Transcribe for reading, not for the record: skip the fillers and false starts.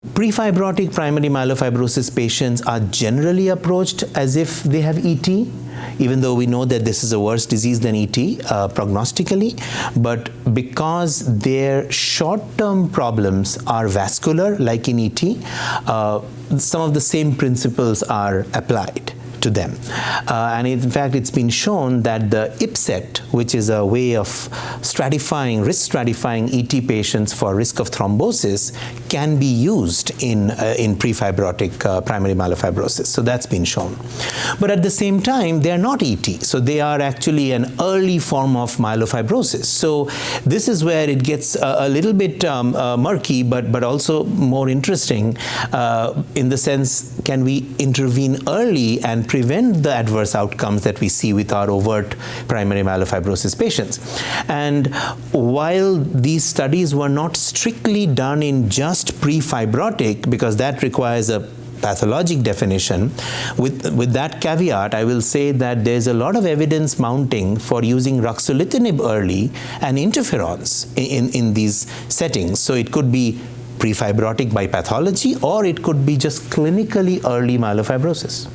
Prefibrotic primary myelofibrosis patients are generally approached as if they have ET, even though we know that this is a worse disease than ET prognostically, but because their short-term problems are vascular, like in ET, some of the same principles are applied to them. And in fact, it's been shown that the IPSET, which is a way of risk stratifying ET patients for risk of thrombosis, can be used in prefibrotic primary myelofibrosis. So that's been shown. But at the same time, they are not ET. So they are actually an early form of myelofibrosis. So this is where it gets a little bit murky, but also more interesting in the sense, can we intervene early and prevent the adverse outcomes that we see with our overt primary myelofibrosis patients? And while these studies were not strictly done in just prefibrotic, because that requires a pathologic definition, with that caveat, I will say that there's a lot of evidence mounting for using ruxolitinib early and interferons in these settings. So it could be prefibrotic by pathology, or it could be just clinically early myelofibrosis.